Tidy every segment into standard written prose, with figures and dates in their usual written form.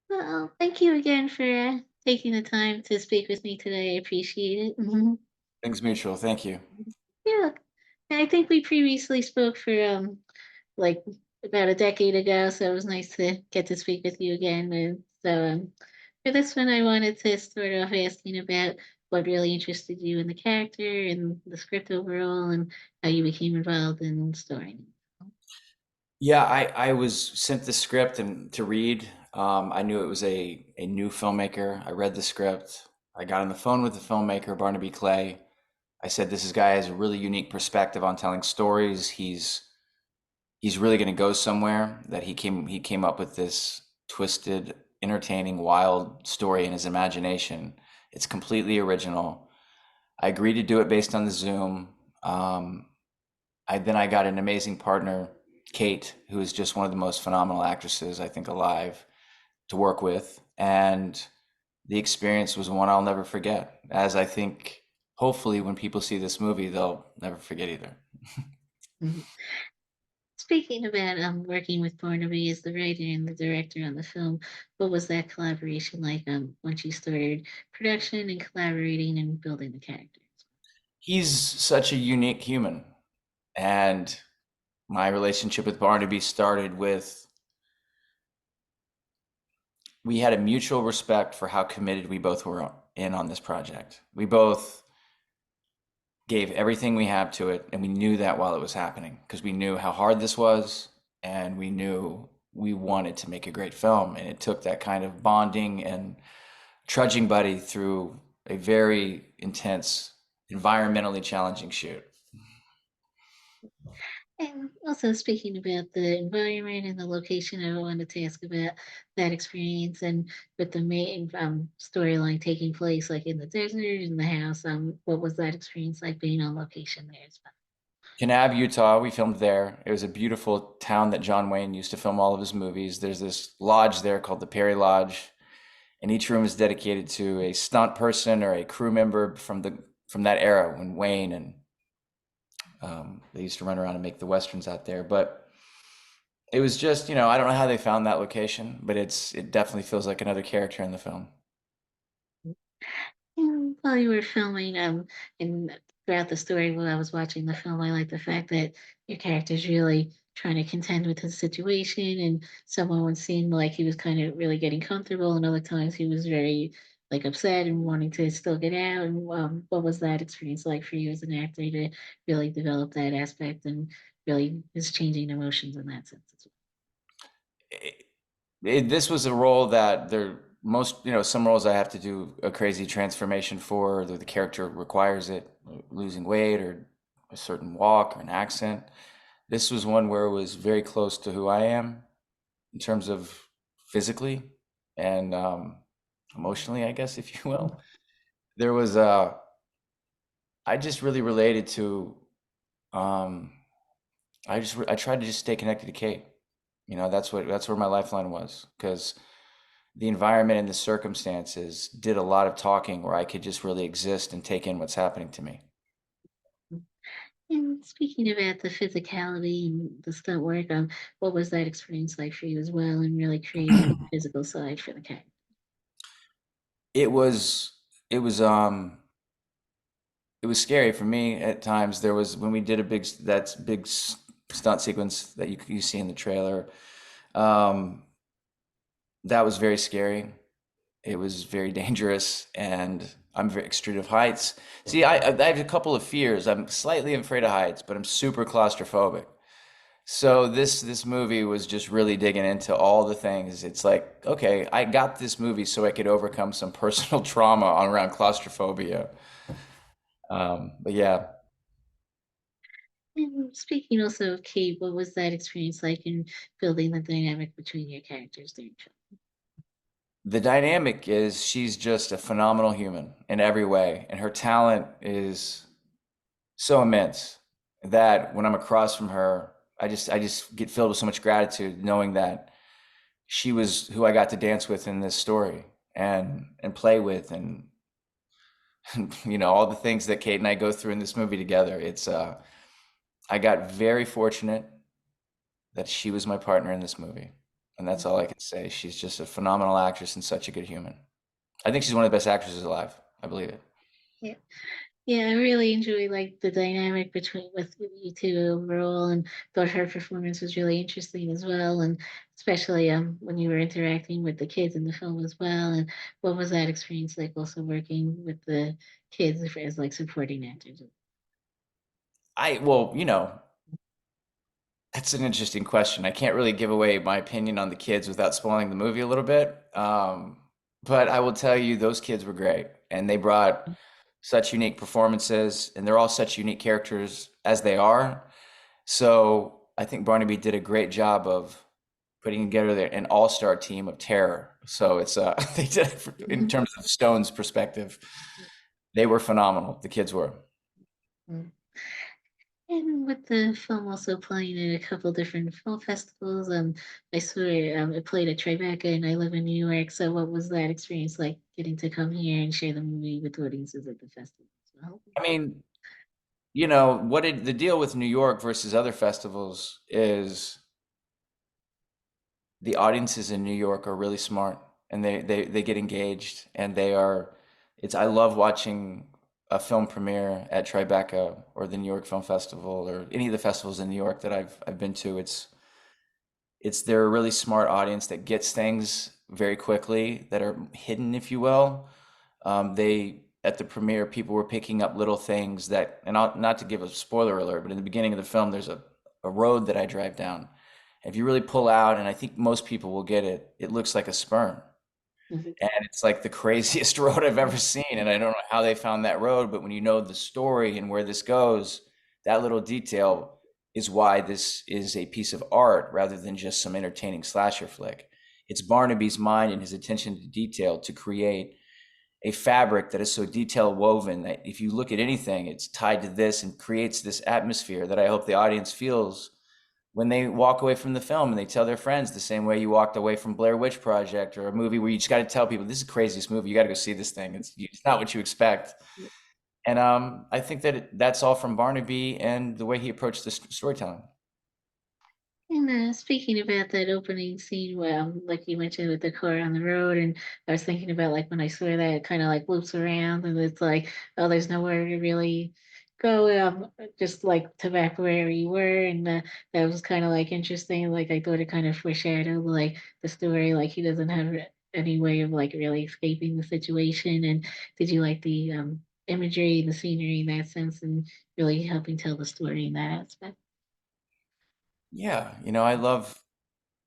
Well, thank you again for taking the time to speak with me today. I appreciate it. Things mutual. Thank you. Yeah, and I think we previously spoke for like about a decade ago, so it was nice to get to speak with you again. And so for this one, I wanted to start off asking about what really interested you in the character and the script overall, and how you became involved in the story. Yeah, I was sent the script and to read. I knew it was a new filmmaker. I read the script. I got on the phone with the filmmaker, Barnaby Clay. I said, "This guy has a really unique perspective on telling stories. He's really going to go somewhere." That he came up with this twisted, entertaining, wild story in his imagination. It's completely original. I agreed to do it based on the Zoom. I got an amazing partner, Kate, who is just one of the most phenomenal actresses I think alive to work with, and the experience was one I'll never forget. As I think, hopefully, when people see this movie, they'll never forget either. Mhm. Speaking about working with Barnaby as the writer and the director on the film, what was that collaboration like once you started production and collaborating and building the characters? He's such a unique human, and my relationship with Barnaby started with we had a mutual respect for how committed we both were in on this project. We both gave everything we have to it, and we knew that while it was happening because we knew how hard this was, and we knew we wanted to make a great film, and it took that kind of bonding and trudging buddy through a very intense, environmentally challenging shoot. And also speaking about the environment and the location, I wanted to ask about that experience and with the main storyline taking place like in the desert in the house. What was that experience like being on location there as well? Kanab, Utah, we filmed there. It was a beautiful town that John Wayne used to film all of his movies. There's this lodge there called the Perry Lodge, and each room is dedicated to a stunt person or a crew member from that era when Wayne and they used to run around and make the westerns out there. But it was just, I don't know how they found that location, but it definitely feels like another character in the film. And while you were filming, and throughout the story, while I was watching the film, I like the fact that your character's really trying to contend with his situation, and someone would seem like he was kind of really getting comfortable, and other times he was very like upset and wanting to still get out. And what was that experience like for you as an actor to really develop that aspect and really just changing emotions in that sense as It, this was a role that some roles I have to do a crazy transformation for, the character requires it, losing weight or a certain walk or an accent. This was one where it was very close to who I am in terms of physically and emotionally, I guess, if you will. There was I just really related to um, I tried to just stay connected to Kate. That's where my lifeline was because the environment and the circumstances did a lot of talking where I could just really exist and take in what's happening to me. well. And speaking about the physicality and the stunt work, what was that experience like for you as well, and really creating the physical side for the character? It was it was um it was scary for me at times. There was when we did that big stunt sequence that you see in the trailer. Um, that was very scary. It was very dangerous, and I'm very extreme of heights. See, I have a couple of fears. I'm slightly afraid of heights, but I'm super claustrophobic. So this movie was just really digging into all the things. It's like, okay, I got this movie so I could overcome some personal trauma around claustrophobia. But yeah, And speaking also of Kate, what was that experience like in building the dynamic between your characters during film? the dynamic is she's just a phenomenal human in every way, and her talent is so immense that when I'm across from her, I just get filled with so much gratitude knowing that she was who I got to dance with in this story and play with and all the things that Kate and I go through in this movie together. It's I got very fortunate that she was my partner in this movie. and that's all I can say. She's just a phenomenal actress and such a good human. I think she's one of the best actresses alive. I believe it. Yeah. Yeah, I really enjoy like the dynamic between with you two overall, and thought her performance was really interesting as well, and especially when you were interacting with the kids in the film as well. And what was that experience like, also working with the kids as like supporting actors? Well, that's an interesting question. I can't really give away my opinion on the kids without spoiling the movie a little bit. But I will tell you, those kids were great, and they brought such unique performances, and they're all such unique characters as they are. So I think Barnaby did a great job of putting together an all-star team of terror. So it's they did in Mhm. terms of Stone's perspective, they were phenomenal. The kids were. Mhm. And with the film also playing at a couple different film festivals, I saw it played at Tribeca, and I live in New York. So, what was that experience like, getting to come here and share the movie with audiences at the festival as well? I mean, the deal with New York versus other festivals is the audiences in New York are really smart, and they get engaged, and I love watching a film premiere at Tribeca or the New York Film Festival or any of the festivals in New York that I've been to. They're a really smart audience that gets things very quickly that are hidden, if you will. They At the premiere, people were picking up little things not to give a spoiler alert, but in the beginning of the film, there's a road that I drive down. If you really pull out, and I think most people will get it, it looks like a sperm. Mhm. And it's like the craziest road I've ever seen. And I don't know how they found that road, but when you know the story and where this goes, that little detail is why this is a piece of art rather than just some entertaining slasher flick. It's Barnaby's mind and his attention to detail to create a fabric that is so detail woven that if you look at anything, it's tied to this and creates this atmosphere that I hope the audience feels when they walk away from the film and they tell their friends the same way you walked away from Blair Witch Project or a movie where you just got to tell people this is the craziest movie. You got to go see this thing. It's not what you expect. And I think that's all from Barnaby and the way he approached the storytelling. And speaking about that opening scene, well, like you mentioned with the car on the road, and I was thinking about like when I saw that, it kind of like loops around, and it's like, oh, there's nowhere to really go, just like to back where you were, and that was kind of like interesting. Like I thought it kind of foreshadowed like the story, like he doesn't have any way of like really escaping the situation. And did you like the imagery and the scenery in that sense, and really helping tell the story in that aspect? Yeah, I love,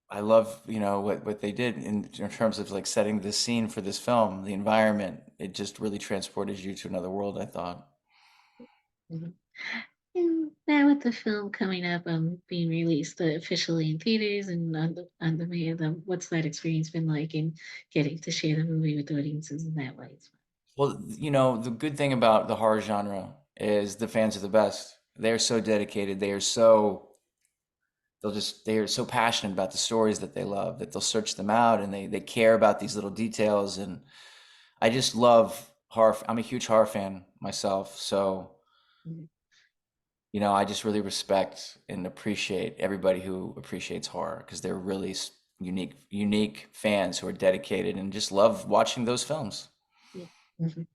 what they did in terms of like setting the scene for this film, the environment. It just really transported you to another world, I thought. Mhm. And now with the film coming up, being released officially in theaters and on demand, what's that experience been like in getting to share the movie with audiences in that way as Well, the good thing about the horror genre is the fans are the best. They're so dedicated. They are so passionate about the stories that they love that they'll search them out and they care about these little details. And I just love horror. I'm a huge horror fan myself. So, well? I just really respect and appreciate everybody who appreciates horror because they're really unique fans who are dedicated and just love watching those films. Yeah. Mhm.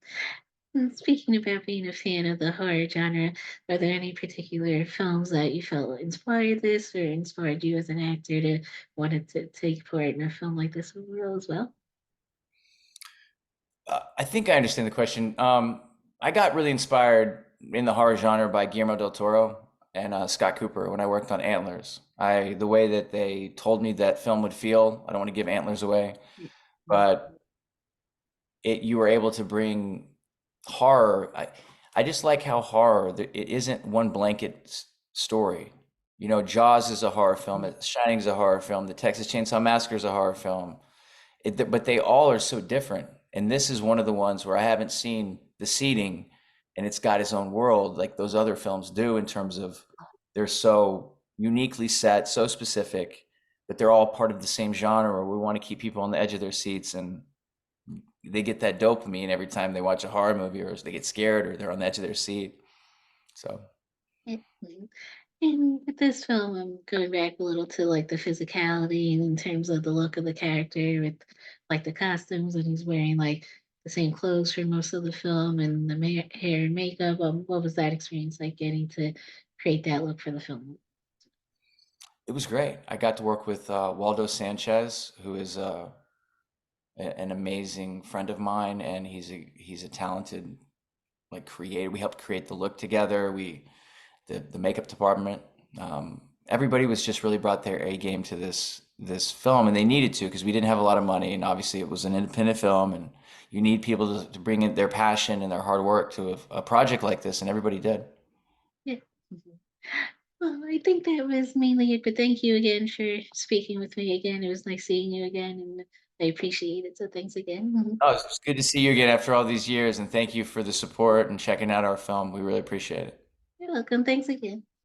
And speaking about being a fan of the horror genre, are there any particular films that you felt inspired this or inspired you as an actor to wanted to take part in a film like this overall as well? I think I understand the question. I got really inspired in the horror genre by Guillermo del Toro and Scott Cooper when I worked on Antlers. The way that they told me that film would feel. I don't want to give Antlers away, Yeah. Mhm. but you were able to bring horror. I just like how it isn't one blanket story. Jaws is a horror film. Shining is a horror film. The Texas Chainsaw Massacre is a horror film. But they all are so different. And this is one of the ones where I haven't seen the seeding and it's got its own world like those other films do in terms of they're so uniquely set, so specific, but they're all part of the same genre where we want to keep people on the edge of their seats and they get that dopamine every time they watch a horror movie or they get scared or they're on the edge of their seat. So Mhm. And with this film, I'm going back a little to like the physicality and in terms of the look of the character with like the costumes and he's wearing like the same clothes for most of the film and the hair and makeup. What was that experience like getting to create that look for the film? It was great. I got to work with Waldo Sanchez, who is an amazing friend of mine, and he's a talented like creator. We helped create the look together. The makeup department. Everybody was just really brought their A game to this film, and they needed to because we didn't have a lot of money, and obviously it was an independent film, and you need people to bring in their passion and their hard work to a project like this, and everybody did. Yeah. Mhm. Well, I think that was mainly it, but thank you again for speaking with me again. It was nice seeing you again, and I appreciate it. So thanks again. Mhm. Oh, it's good to see you again after all these years, and thank you for the support and checking out our film. We really appreciate it. You're welcome. Thanks again.